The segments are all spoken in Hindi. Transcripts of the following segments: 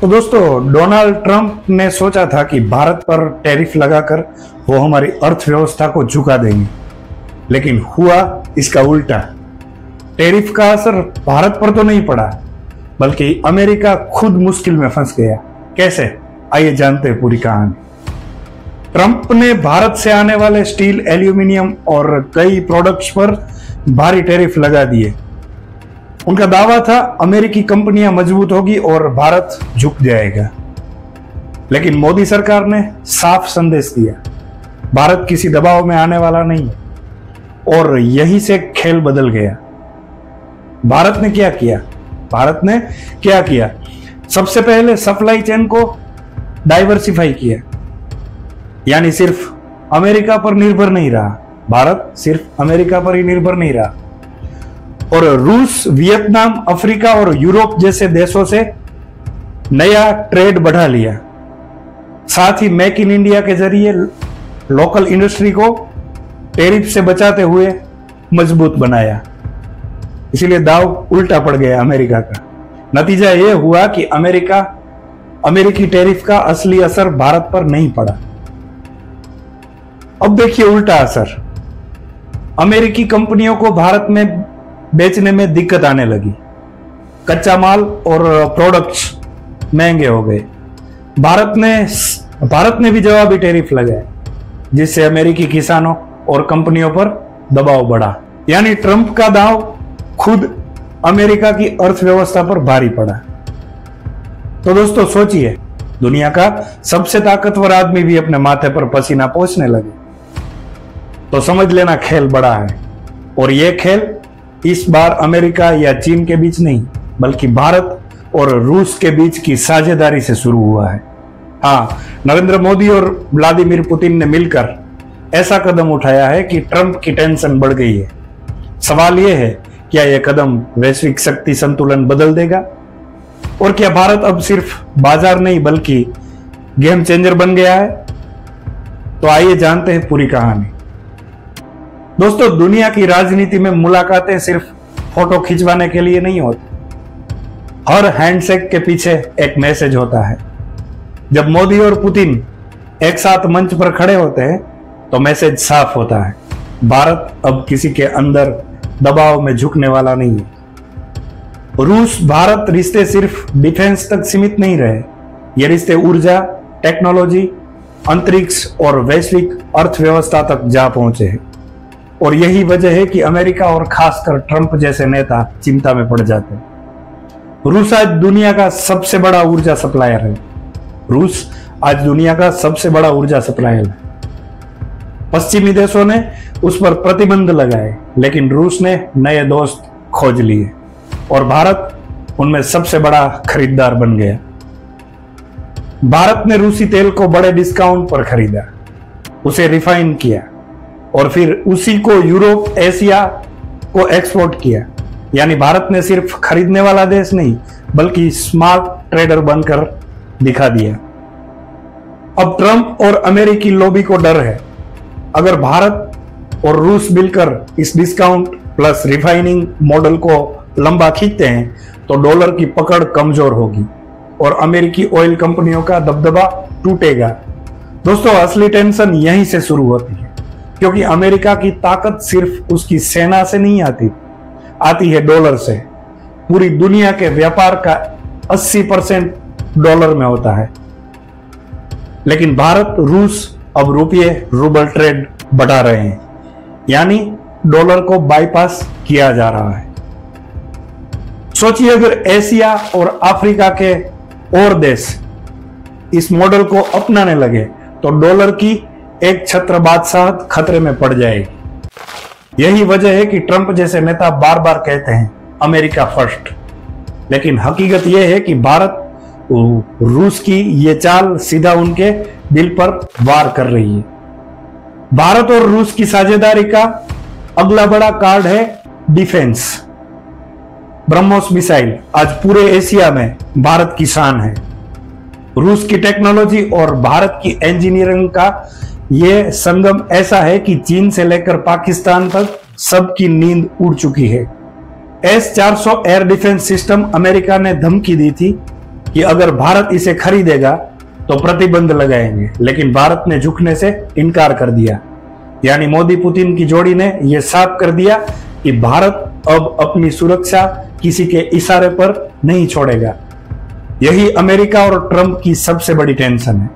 तो दोस्तों, डोनाल्ड ट्रंप ने सोचा था कि भारत पर टैरिफ लगाकर वो हमारी अर्थव्यवस्था को झुका देंगे, लेकिन हुआ इसका उल्टा। टैरिफ का असर भारत पर तो नहीं पड़ा, बल्कि अमेरिका खुद मुश्किल में फंस गया। कैसे? आइए जानते हैं पूरी कहानी। ट्रंप ने भारत से आने वाले स्टील, एल्यूमिनियम और कई प्रोडक्ट्स पर भारी टैरिफ लगा दिए। उनका दावा था अमेरिकी कंपनियां मजबूत होगी और भारत झुक जाएगा। लेकिन मोदी सरकार ने साफ संदेश दिया, भारत किसी दबाव में आने वाला नहीं है। और यहीं से खेल बदल गया। भारत ने क्या किया? सबसे पहले सप्लाई चेन को डाइवर्सिफाई किया, यानी सिर्फ अमेरिका पर निर्भर नहीं रहा। भारत सिर्फ अमेरिका पर ही निर्भर नहीं रहा और रूस, वियतनाम, अफ्रीका और यूरोप जैसे देशों से नया ट्रेड बढ़ा लिया। साथ ही मेक इन इंडिया के जरिए लोकल इंडस्ट्री को टैरिफ से बचाते हुए मजबूत बनाया। इसीलिए दाव उल्टा पड़ गया अमेरिका का। नतीजा यह हुआ कि अमेरिकी टैरिफ का असली असर भारत पर नहीं पड़ा। अब देखिए उल्टा असर। अमेरिकी कंपनियों को भारत में बेचने में दिक्कत आने लगी। कच्चा माल और प्रोडक्ट्स महंगे हो गए। भारत ने भी जवाबी टैरिफ लगाए, जिससे अमेरिकी किसानों और कंपनियों पर दबाव बढ़ा। यानी ट्रंप का दांव खुद अमेरिका की अर्थव्यवस्था पर भारी पड़ा। तो दोस्तों सोचिए, दुनिया का सबसे ताकतवर आदमी भी अपने माथे पर पसीना पोंछने लगे, तो समझ लेना खेल बड़ा है। और यह खेल इस बार अमेरिका या चीन के बीच नहीं, बल्कि भारत और रूस के बीच की साझेदारी से शुरू हुआ है। हाँ, नरेंद्र मोदी और व्लादिमीर पुतिन ने मिलकर ऐसा कदम उठाया है कि ट्रंप की टेंशन बढ़ गई है। सवाल यह है, क्या यह कदम वैश्विक शक्ति संतुलन बदल देगा? और क्या भारत अब सिर्फ बाजार नहीं बल्कि गेम चेंजर बन गया है? तो आइए जानते हैं पूरी कहानी। दोस्तों, दुनिया की राजनीति में मुलाकातें सिर्फ फोटो खिंचवाने के लिए नहीं होती। हर हैंडशेक के पीछे एक मैसेज होता है। जब मोदी और पुतिन एक साथ मंच पर खड़े होते हैं तो मैसेज साफ होता है, भारत अब किसी के अंदर दबाव में झुकने वाला नहीं है। रूस भारत रिश्ते सिर्फ डिफेंस तक सीमित नहीं रहे। ये रिश्ते ऊर्जा, टेक्नोलॉजी, अंतरिक्ष और वैश्विक अर्थव्यवस्था तक जा पहुंचे हैं। और यही वजह है कि अमेरिका और खासकर ट्रंप जैसे नेता चिंता में पड़ जाते हैं। रूस आज दुनिया का सबसे बड़ा ऊर्जा सप्लायर है। पश्चिमी देशों ने उस पर प्रतिबंध लगाए, लेकिन रूस ने नए दोस्त खोज लिए और भारत उनमें सबसे बड़ा खरीदार बन गया। भारत ने रूसी तेल को बड़े डिस्काउंट पर खरीदा, उसे रिफाइन किया और फिर उसी को यूरोप, एशिया को एक्सपोर्ट किया। यानी भारत ने सिर्फ खरीदने वाला देश नहीं, बल्कि स्मार्ट ट्रेडर बनकर दिखा दिया। अब ट्रंप और अमेरिकी लॉबी को डर है, अगर भारत और रूस मिलकर इस डिस्काउंट प्लस रिफाइनिंग मॉडल को लंबा खींचते हैं तो डॉलर की पकड़ कमजोर होगी और अमेरिकी ऑयल कंपनियों का दबदबा टूटेगा। दोस्तों, असली टेंशन यहीं से शुरू होती है, क्योंकि अमेरिका की ताकत सिर्फ उसकी सेना से नहीं आती है डॉलर से। पूरी दुनिया के व्यापार का 80% डॉलर में होता है। लेकिन भारत, रूस अब रुपये रूबल ट्रेड बढ़ा रहे हैं, यानी डॉलर को बाईपास किया जा रहा है। सोचिए, अगर एशिया और अफ्रीका के और देश इस मॉडल को अपनाने लगे तो डॉलर की एक छत्र बादशाहत खतरे में पड़ जाएगी। यही वजह है कि ट्रंप जैसे नेता बार बार कहते हैं अमेरिका फर्स्ट, लेकिन हकीकत यह है कि भारत रूस की ये चाल सीधा उनके दिल पर वार कर रही है। भारत और रूस की साझेदारी का अगला बड़ा कार्ड है डिफेंस। ब्रह्मोस मिसाइल आज पूरे एशिया में भारत की शान है। रूस की टेक्नोलॉजी और भारत की इंजीनियरिंग का यह संगम ऐसा है कि चीन से लेकर पाकिस्तान तक सबकी नींद उड़ चुकी है। S-400 air defence system America ने धमकी दी थी कि अगर भारत इसे खरीदेगा तो प्रतिबंध लगाएंगे, लेकिन भारत ने झुकने से इनकार कर दिया। यानी मोदी पुतिन की जोड़ी ने यह साफ कर दिया कि भारत अब अपनी सुरक्षा किसी के इशारे पर नहीं छोड़ेगा। यही अमेरिका और ट्रंप की सबसे बड़ी टेंशन है।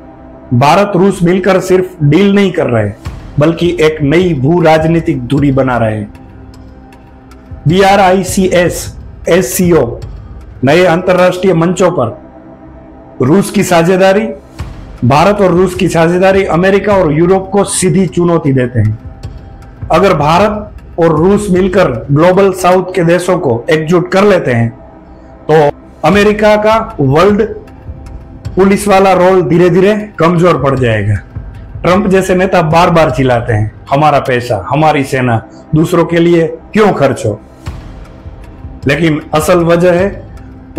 भारत रूस मिलकर सिर्फ डील नहीं कर रहे, बल्कि एक नई भू राजनीतिक दूरी बना रहे हैं। BRICS SCO नए अंतरराष्ट्रीय मंचों पर रूस की साझेदारी, भारत और रूस की साझेदारी अमेरिका और यूरोप को सीधी चुनौती देते हैं। अगर भारत और रूस मिलकर ग्लोबल साउथ के देशों को एकजुट कर लेते हैं तो अमेरिका का वर्ल्ड पुलिस वाला रोल धीरे धीरे कमजोर पड़ जाएगा। ट्रंप जैसे नेता बार बार चिल्लाते हैं, हमारा पैसा, हमारी सेना दूसरों के लिए क्यों खर्च हो, लेकिन असल वजह है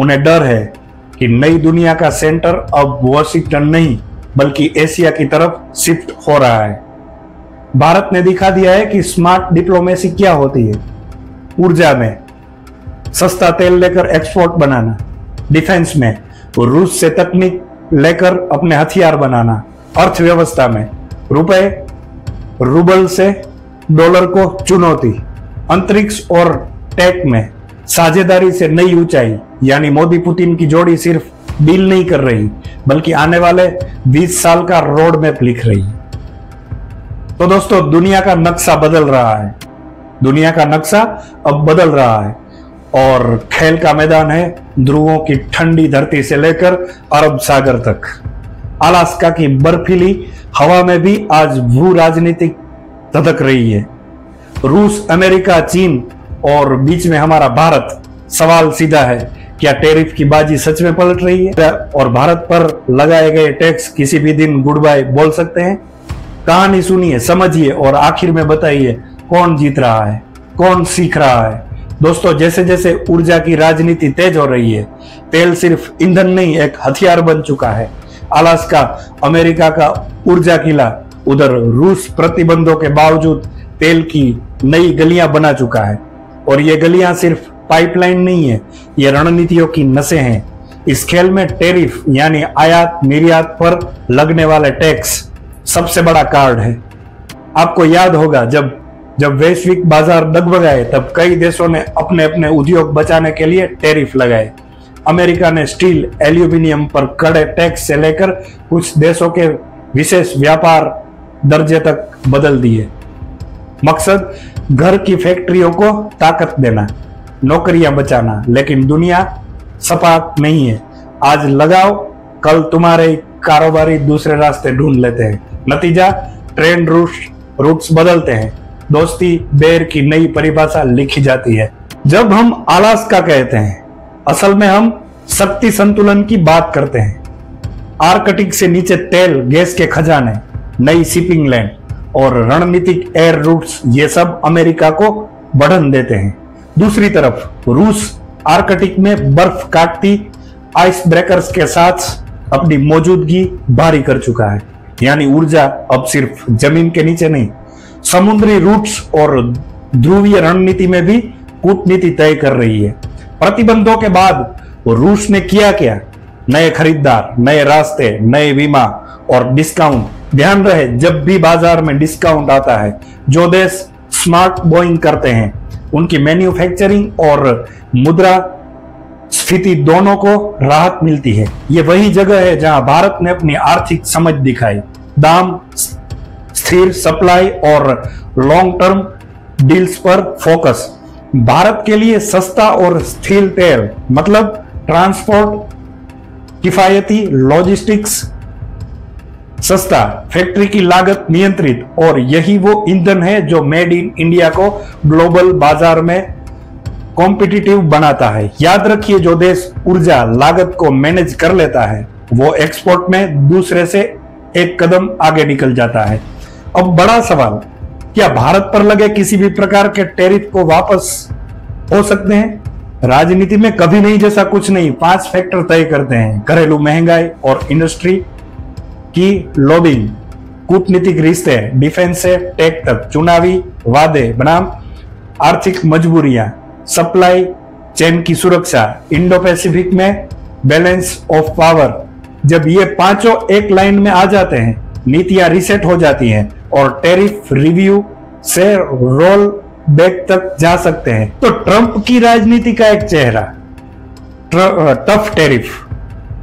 उन्हें डर है कि नई दुनिया का सेंटर अब वॉशिंगटन नहीं बल्कि एशिया की तरफ शिफ्ट हो रहा है। भारत ने दिखा दिया है कि स्मार्ट डिप्लोमेसी क्या होती है। ऊर्जा में सस्ता तेल लेकर एक्सपोर्ट बनाना, डिफेंस में रूस से तकनीक लेकर अपने हथियार बनाना, अर्थव्यवस्था में रुपए रूबल से डॉलर को चुनौती, अंतरिक्ष और टेक में साझेदारी से नई ऊंचाई। यानी मोदी पुतिन की जोड़ी सिर्फ डील नहीं कर रही बल्कि आने वाले 20 साल का रोड मैप लिख रही है। तो दोस्तों, दुनिया का नक्शा बदल रहा है। दुनिया का नक्शा अब बदल रहा है और खेल का मैदान है ध्रुवों की ठंडी धरती से लेकर अरब सागर तक। अलास्का की बर्फीली हवा में भी आज भू राजनीतिक धधक रही है। रूस, अमेरिका, चीन और बीच में हमारा भारत। सवाल सीधा है, क्या टैरिफ की बाजी सच में पलट रही है और भारत पर लगाए गए टैक्स किसी भी दिन गुड बाय बोल सकते हैं? कहानी सुनिए, समझिए और आखिर में बताइए कौन जीत रहा है, कौन सीख रहा है। दोस्तों, जैसे जैसे ऊर्जा की राजनीति तेज हो रही है, तेल सिर्फ ईंधन नहीं एक हथियार बन चुका है। अलास्का अमेरिका का ऊर्जा किला, उधर रूस प्रतिबंधों के बावजूद तेल की नई गलियां बना चुका है। और ये गलियां सिर्फ पाइपलाइन नहीं है, ये रणनीतियों की नसें हैं। इस खेल में टैरिफ यानी आयात निर्यात पर लगने वाले टैक्स सबसे बड़ा कार्ड है। आपको याद होगा जब वैश्विक बाजार डगमगाए तब कई देशों ने अपने अपने उद्योग बचाने के लिए टैरिफ लगाए। अमेरिका ने स्टील, एल्यूमिनियम पर कड़े टैक्स से लेकर कुछ देशों के विशेष व्यापार दर्जे तक बदल दिए। मकसद घर की फैक्ट्रियों को ताकत देना, नौकरियां बचाना। लेकिन दुनिया सपाट नहीं है। आज लगाओ, कल तुम्हारे कारोबारी दूसरे रास्ते ढूंढ लेते हैं। नतीजा, ट्रेंड रूट्स बदलते हैं। दोस्ती बेर की नई परिभाषा लिखी जाती है। जब हम अलास्का कहते हैं, असल में हम शक्ति संतुलन की बात करते हैं। आर्कटिक से नीचे तेल, गैस के खजाने, नई शिपिंग लाइन और रणनीतिक एयर रूट्स, ये सब अमेरिका को बढ़न देते हैं। दूसरी तरफ रूस आर्कटिक में बर्फ काटती आइस ब्रेकर्स के साथ अपनी मौजूदगी भारी कर चुका है। यानी ऊर्जा अब सिर्फ जमीन के नीचे नहीं, समुद्री रूट्स और ध्रुवीय रणनीति में भी कूटनीति तय कर रही है। प्रतिबंधों के बाद रूस ने किया क्या? नए खरीदार, नए रास्ते, नए बीमा और डिस्काउंट। ध्यान रहे, जब भी बाजार में डिस्काउंट आता है, जो देश स्मार्ट बोइंग करते हैं उनकी मैन्युफैक्चरिंग और मुद्रा स्फीति दोनों को राहत मिलती है। ये वही जगह है जहां भारत ने अपनी आर्थिक समझ दिखाई। दाम स्थिर, सप्लाई और लॉन्ग टर्म डील्स पर फोकस। भारत के लिए सस्ता और स्थिर तेल मतलब ट्रांसपोर्ट, किफायती लॉजिस्टिक्स, सस्ता, फैक्ट्री की लागत नियंत्रित, और यही वो ईंधन है जो मेड इन इंडिया को ग्लोबल बाजार में कॉम्पिटिटिव बनाता है। याद रखिए, जो देश ऊर्जा लागत को मैनेज कर लेता है वो एक्सपोर्ट में दूसरे से एक कदम आगे निकल जाता है। अब बड़ा सवाल, क्या भारत पर लगे किसी भी प्रकार के टैरिफ को वापस हो सकते हैं? राजनीति में कभी नहीं जैसा कुछ नहीं, 5 फैक्टर तय करते हैं। घरेलू महंगाई और इंडस्ट्री की लॉबिंग, कूटनीतिक रिश्ते, डिफेंस से टेक तक, चुनावी वादे बनाम आर्थिक मजबूरियां, सप्लाई चेन की सुरक्षा, इंडो पैसिफिक में बैलेंस ऑफ पावर, जब ये पांचों एक लाइन में आ जाते हैं, नीतियां रीसेट हो जाती हैं और टैरिफ रिव्यू से रोल बैक तक जा सकते हैं। तो ट्रंप की राजनीति का एक चेहरा टफ टैरिफ,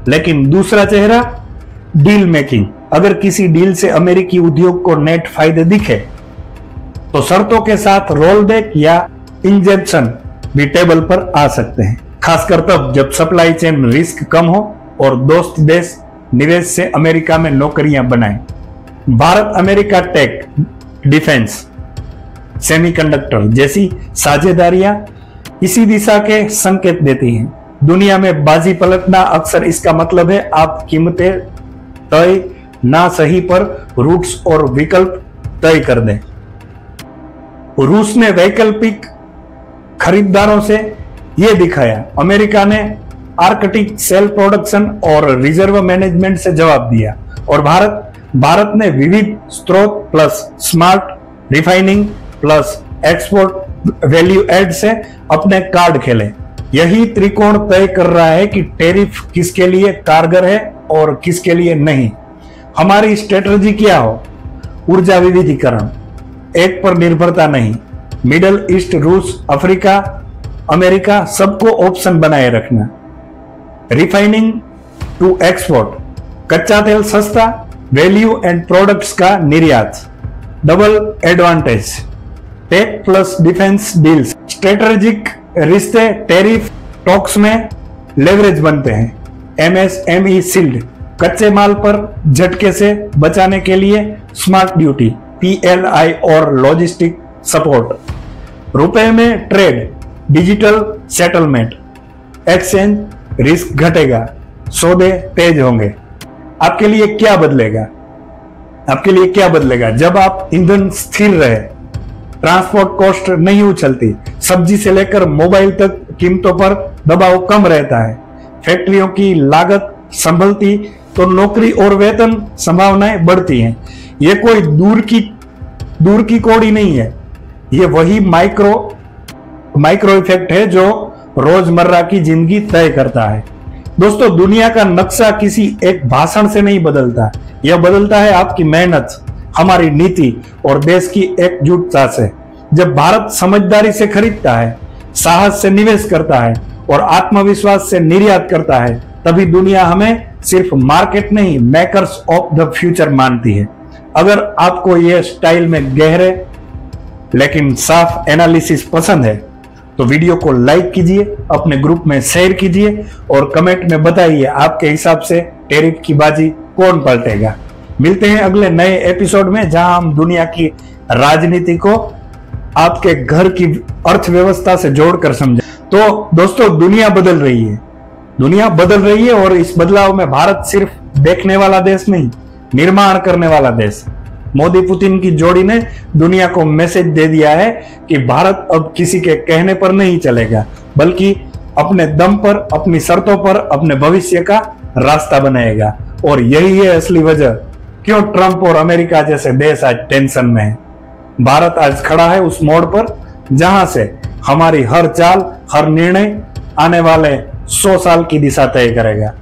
लेकिन दूसरा चेहरा डील मेकिंग। अगर किसी डील से अमेरिकी उद्योग को नेट फायदे दिखे तो शर्तों के साथ रोल बैक या इंजेक्शन भी टेबल पर आ सकते हैं, खासकर तब जब सप्लाई चेन रिस्क कम हो और दोस्त देश निवेश से अमेरिका में नौकरियां बनाएं। Bharat America tech, defence, semiconductor जैसी साझेदारियां इसी दिशा के संकेत देती हैं। दुनिया में बाजी पलटना अक्सर इसका मतलब है आप कीमतें तय ना सही पर रूट्स और विकल्प तय कर दें। रूस ने वैकल्पिक खरीदारों से यह दिखाया। अमेरिका ने आर्कटिक सेल प्रोडक्शन और रिजर्व मैनेजमेंट से जवाब दिया और भारत ने विविध स्रोत plus smart refining plus export value add से अपने कार्ड खेले। यही त्रिकोण तय कर रहा है कि टैरिफ किसके लिए कारगर है और किसके लिए नहीं। हमारी स्ट्रेटजी क्या हो? ऊर्जा विविधीकरण, एक पर निर्भरता नहीं। मिडल ईस्ट, रूस, अफ्रीका, अमेरिका सबको ऑप्शन बनाए रखना। रिफाइनिंग टू एक्सपोर्ट, कच्चा तेल सस्ता, वैल्यू एंड प्रोडक्ट्स का निर्यात, double advantage. Tech plus defence deals, strategic रिश्ते टैरिफ टॉक्स में लेवरेज बनते हैं। एमएसएमई शील्ड, कच्चे माल पर झटके से बचाने के लिए स्मार्ट ड्यूटी, पीएलआई और लॉजिस्टिक सपोर्ट। रुपए में trade, digital settlement, exchange risk घटेगा, सौदे तेज होंगे। आपके लिए क्या बदलेगा? आपके लिए क्या बदलेगा जब आप ईंधन स्थिर रहे, ट्रांसपोर्ट कॉस्ट नहीं उछलती, सब्जी से लेकर मोबाइल तक कीमतों पर दबाव कम रहता है, फैक्ट्रियों की लागत संभलती तो नौकरी और वेतन संभावनाएं बढ़ती हैं। ये कोई दूर की कौड़ी नहीं है, ये वही माइक्रो इफेक्ट है जो रोजमर्रा की जिंदगी तय करता है। दोस्तों, दुनिया का नक्शा किसी एक भाषण से नहीं बदलता, यह बदलता है आपकी मेहनत, हमारी नीति और देश की एकजुटता से। जब भारत समझदारी से खरीदता है, साहस से निवेश करता है और आत्मविश्वास से निर्यात करता है, तभी दुनिया हमें सिर्फ मार्केट नहीं, मेकर्स ऑफ द फ्यूचर मानती है। अगर आपको यह स्टाइल में गहरे लेकिन साफ एनालिसिस पसंद है तो वीडियो को लाइक कीजिए, अपने ग्रुप में शेयर कीजिए और कमेंट में बताइए आपके हिसाब से टैरिफ की बाजी कौन पलटेगा। मिलते हैं अगले नए एपिसोड में, जहां हम दुनिया की राजनीति को आपके घर की अर्थव्यवस्था से जोड़कर समझें। तो दोस्तों, दुनिया बदल रही है और इस बदलाव में भारत सिर्फ देखने वाला देश नहीं, निर्माण करने वाला देश। मोदी पुतिन की जोड़ी ने दुनिया को मैसेज दे दिया है कि भारत अब किसी के कहने पर नहीं चलेगा, बल्कि अपने दम पर, अपनी शर्तों पर अपने भविष्य का रास्ता बनाएगा। और यही है असली वजह क्यों ट्रंप और अमेरिका जैसे देश आज टेंशन में है। भारत आज खड़ा है उस मोड़ पर जहां से हमारी हर चाल, हर निर्णय आने वाले 100 साल की दिशा तय करेगा।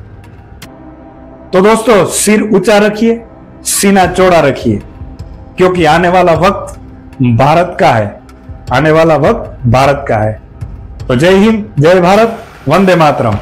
तो दोस्तों, सिर ऊंचा रखिए, सीना चौड़ा रखिए, क्योंकि आने वाला वक्त भारत का है। आने वाला वक्त भारत का है। तो जय हिंद, जय भारत, वंदे मातरम।